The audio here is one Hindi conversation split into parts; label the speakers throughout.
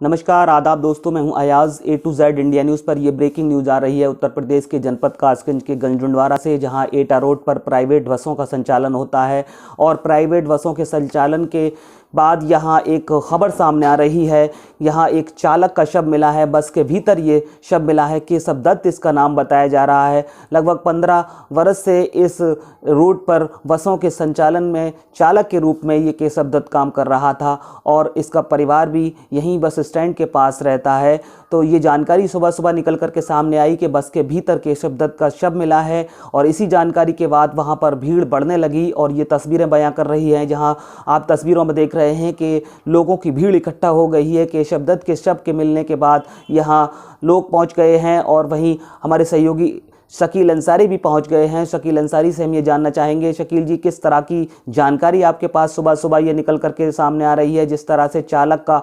Speaker 1: नमस्कार आदाब दोस्तों, मैं हूं Ayaz. A to Z India news पर ये ब्रेकिंग न्यूज़ आ रही है उत्तर प्रदेश के जनपद कासगंज के गंजडुंडवारा से, जहां एटा रोड पर प्राइवेट बसों का संचालन होता है और प्राइवेट बसों के संचालन के बाद यहां एक खबर सामने आ रही है। यहां एक चालक का शव मिला है, बस के भीतर ये शव मिला है। केशव दत्त इसका नाम बताया जा रहा है। लगभग 15 वर्ष से इस रूट पर बसों के संचालन में चालक के रूप में ये केशव दत्त काम कर रहा था और इसका परिवार भी यहीं बस स्टैंड के पास रहता है। तो ये जानकारी सुबह सुबह निकल कर के सामने आई कि बस के भीतर केशव दत्त का शव मिला है और इसी जानकारी के बाद वहाँ पर भीड़ बढ़ने लगी और ये तस्वीरें बयां कर रही हैं, जहाँ आप तस्वीरों में देख रहे हैं कि लोगों की भीड़ इकट्ठा हो गई है। केशव दत्त के शव के मिलने के बाद यहाँ लोग पहुँच गए हैं और वहीं हमारे सहयोगी शकील अंसारी भी पहुंच गए हैं। शकील अंसारी से हम ये जानना चाहेंगे, शकील जी, किस तरह की जानकारी आपके पास सुबह सुबह ये निकल करके सामने आ रही है, जिस तरह से चालक का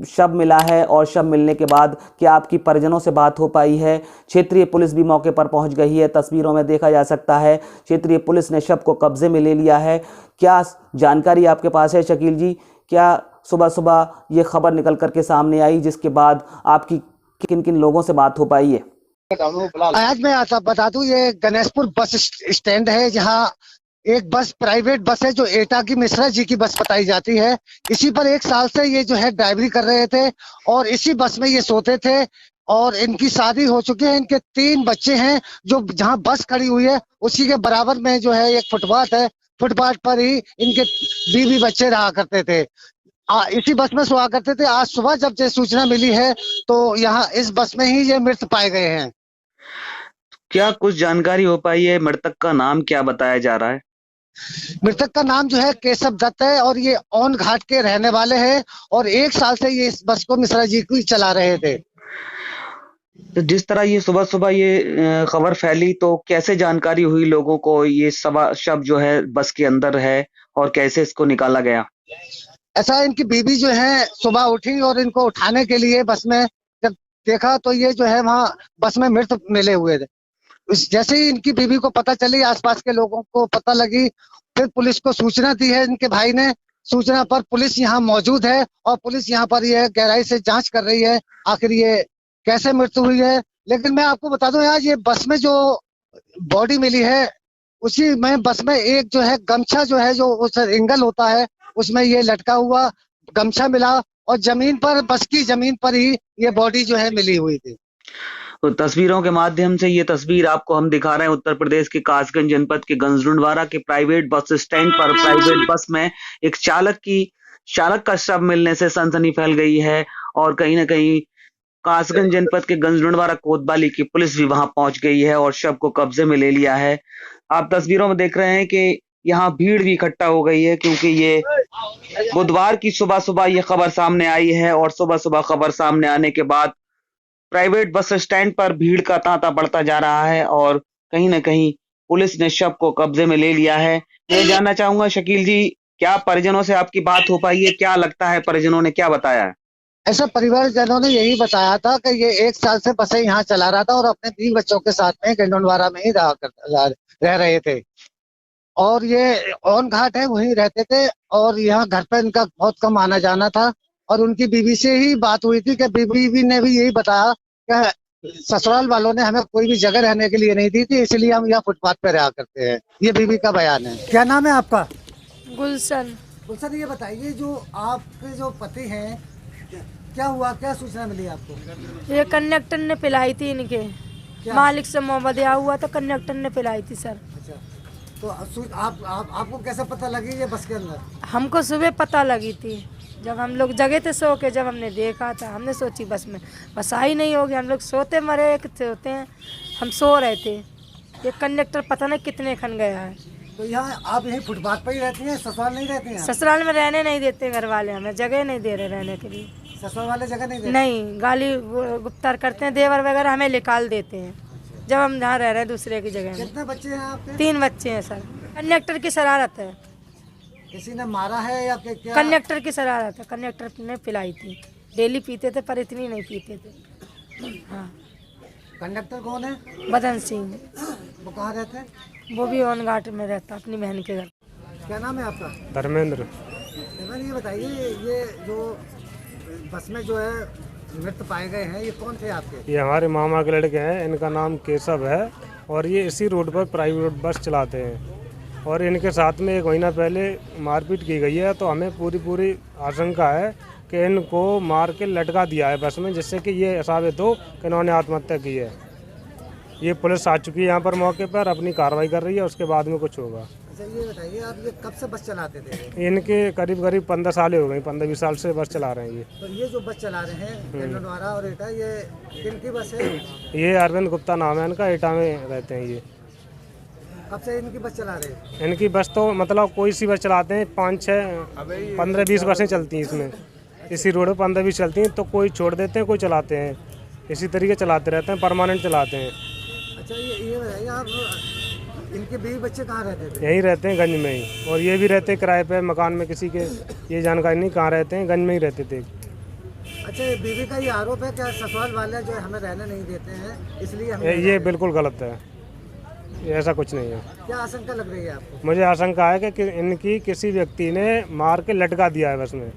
Speaker 1: शव मिला है और शव मिलने के बाद क्या आपकी परिजनों से बात हो पाई है? क्षेत्रीय पुलिस भी मौके पर पहुंच गई है, तस्वीरों में देखा जा सकता है क्षेत्रीय पुलिस ने शव को कब्जे में ले लिया है। क्या जानकारी आपके पास है शकील जी? क्या सुबह सुबह ये खबर निकल करके सामने आई जिसके बाद आपकी किन किन लोगों से बात हो पाई है?
Speaker 2: आज मैं आता बता दूं, ये गणेशपुर बस स्टैंड है, जहां एक बस प्राइवेट बस है जो एटा की मिश्रा जी की बस बताई जाती है। इसी पर 1 साल से ये जो है ड्राइवरी कर रहे थे और इसी बस में ये सोते थे और इनकी शादी हो चुकी है। इनके 3 बच्चे हैं। जो जहां बस खड़ी हुई है उसी के बराबर में जो है एक फुटपाथ है। फुटपाथ पर ही इनके बीवी बच्चे रहा करते थे। इसी बस में सोया करते थे। आज सुबह जब ये सूचना मिली है तो यहाँ इस बस में ही ये मृत पाए गए हैं।
Speaker 1: क्या कुछ जानकारी हो पाई है? मृतक का नाम क्या बताया जा रहा है?
Speaker 2: मृतक का नाम जो है केशव दत्त है और ये ऑन घाट के रहने वाले हैं और 1 साल से ये इस बस को मिश्रा जी को चला रहे थे।
Speaker 1: तो जिस तरह ये सुबह सुबह ये खबर फैली, तो कैसे जानकारी हुई लोगों को ये शव जो है बस के अंदर है और कैसे इसको निकाला गया?
Speaker 2: ऐसा, इनकी बीवी जो है सुबह उठी और इनको उठाने के लिए बस में जब देखा तो ये जो है वहाँ बस में मृत मिले हुए थे। जैसे ही इनकी बीवी को पता चली, आसपास के लोगों को पता लगी, फिर पुलिस को सूचना दी है इनके भाई ने। सूचना पर पुलिस यहाँ मौजूद है और पुलिस यहाँ पर यह गहराई से जांच कर रही है आखिर ये कैसे मृत्यु हुई है। लेकिन मैं आपको बता दूं यार, ये बस में जो बॉडी मिली है उसी में बस में एक जो है गमछा जो है जो उस एंगल होता है उसमें ये लटका हुआ गमछा मिला और जमीन पर, बस की जमीन पर ही ये बॉडी जो है मिली हुई थी।
Speaker 1: तो तस्वीरों के माध्यम से ये तस्वीर आपको हम दिखा रहे हैं उत्तर प्रदेश के कासगंज जनपद के गंजडुंडवारा के प्राइवेट बस स्टैंड पर प्राइवेट बस में एक चालक का शव मिलने से सनसनी फैल गई है और कहीं ना कहीं कासगंज जनपद के गंजडुंडवारा कोतवाली की पुलिस भी वहां पहुंच गई है और शव को कब्जे में ले लिया है। आप तस्वीरों में देख रहे हैं कि यहाँ भीड़ भी इकट्ठा हो गई है, क्योंकि ये बुधवार की सुबह सुबह ये खबर सामने आई है और सुबह सुबह खबर सामने आने के बाद प्राइवेट बस स्टैंड पर भीड़ का तांता बढ़ता जा रहा है और कहीं ना कहीं पुलिस ने शव को कब्जे में ले लिया है। मैं जानना चाहूंगा शकील जी, क्या परिजनों से आपकी बात हो पाई है? क्या लगता है परिजनों ने क्या बताया है?
Speaker 2: ऐसा परिवारजनों ने यही बताया था कि ये 1 साल से बसें यहाँ चला रहा था और अपने 3 बच्चों के साथ में गंडोनवारा में ही रह रहे थे और ये ऑन घाट है वहीं रहते थे और यहाँ घर पे इनका बहुत कम आना जाना था। और उनकी बीवी से ही बात हुई थी कि बीवी ने भी यही बताया कि ससुराल वालों ने हमें कोई भी जगह रहने के लिए नहीं दी थी, इसलिए हम यहाँ फुटपाथ पे रहा करते हैं। ये बीवी का बयान है। क्या नाम है आपका?
Speaker 3: गुलशन।
Speaker 2: गुलशन, ये बताइए जो आपके जो पति हैं, क्या हुआ, क्या सूचना मिली आपको?
Speaker 3: ये कंडक्टर ने पिलाई थी इनके, मालिक से मोहब्बत हुआ तो कंडक्टर ने पिलाई थी सर।
Speaker 2: अच्छा, तो आपको कैसे पता लगी ये बस के अंदर?
Speaker 3: हमको सुबह पता लगी थी, जब हम लोग जगह थे सो के, जब हमने देखा था हमने सोची बस आई नहीं होगी। हम लोग सोते मरे होते हैं, हम सो रहे थे। ये कंडक्टर पता नहीं कितने खन गया है।
Speaker 2: तो यहाँ आप यही फुटपाथ पर ही रहती हैं, ससुराल नहीं रहती हैं?
Speaker 3: ससुराल में रहने नहीं देते घर वाले, हमें जगह नहीं दे रहे रहने के लिए।
Speaker 2: ससुराल वाले जगह नहीं देते?
Speaker 3: नहीं, गाली गुप्तार करते हैं, देवर वगैरह हमें निकाल देते हैं जब हम जहाँ रह रहे हैं दूसरे की जगह में।
Speaker 2: कितने बच्चे हैं आपके?
Speaker 3: 3 बच्चे हैं सर। कंडक्टर की शरारत है।
Speaker 2: किसी ने मारा है या क्या?
Speaker 3: कंडक्टर की शरारत है, कंडक्टर ने पिलाई थी। डेली पीते थे पर इतनी नहीं पीते थे। हाँ।
Speaker 2: कंडक्टर कौन है?
Speaker 3: बदन सिंह।
Speaker 2: वो कहाँ रहते हैं?
Speaker 3: वो भी ऑन घाट में रहता, अपनी बहन के घर।
Speaker 2: क्या नाम है आपका?
Speaker 4: धर्मेंद्र।
Speaker 2: ये बताइए, ये जो बस में जो है मृत पाए गए हैं, ये कौन थे आपके?
Speaker 4: ये हमारे मामा के लड़के हैं, इनका नाम केशव है और ये इसी रोड पर प्राइवेट बस चलाते हैं और इनके साथ में 1 महीना पहले मारपीट की गई है। तो हमें पूरी आशंका है कि इनको मार के लटका दिया है बस में, जिससे कि ये साबित हो कि इन्होंने आत्महत्या की है। ये पुलिस आ चुकी है यहाँ पर मौके पर, अपनी कार्रवाई कर रही है, उसके बाद में कुछ होगा।
Speaker 2: अच्छा ये बताइए, आप ये कब से बस चलाते थे?
Speaker 4: इनके करीब 15 साल हो गए, 15-20 साल से बस चला रहे हैं ये।
Speaker 2: तो ये जो बस चला रहे हैं गंजनवारा और एटा, ये किनकी बस है?
Speaker 4: ये अरविंद गुप्ता नाम है इनका, एटा में रहते हैं ये।
Speaker 2: कब से इनकी बस चला रहे हैं?
Speaker 4: इनकी बस तो मतलब कोई सी बस चलाते हैं, 5-6 15-20 बसें चलती हैं इसमें, इसी रोड पर 15-20 चलती हैं। तो कोई छोड़ देते हैं, कोई चलाते हैं, इसी तरीके चलाते रहते हैं, परमानेंट चलाते हैं।
Speaker 2: अच्छा ये बताइए, आप इनके बीवी बच्चे कहाँ रहते थे?
Speaker 4: यहीं रहते हैं गंज में ही, और ये भी रहते हैं किराए पे मकान में किसी के, ये जानकारी नहीं कहाँ रहते हैं, गंज में ही रहते थे।
Speaker 2: अच्छा ये बीवी का ये आरोप है क्या ससुराल वाले जो है हमें रहने नहीं देते हैं, इसलिए हम
Speaker 4: ये बिल्कुल गलत है, ऐसा कुछ नहीं है।
Speaker 2: क्या आशंका लग रही है आपको?
Speaker 4: मुझे आशंका है कि इनकी किसी व्यक्ति ने मार के लटका दिया है बस में।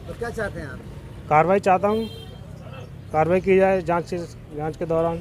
Speaker 2: तो क्या चाहते हैं आप?
Speaker 4: कार्रवाई चाहता हूँ, कार्रवाई की जाए जांच के दौरान।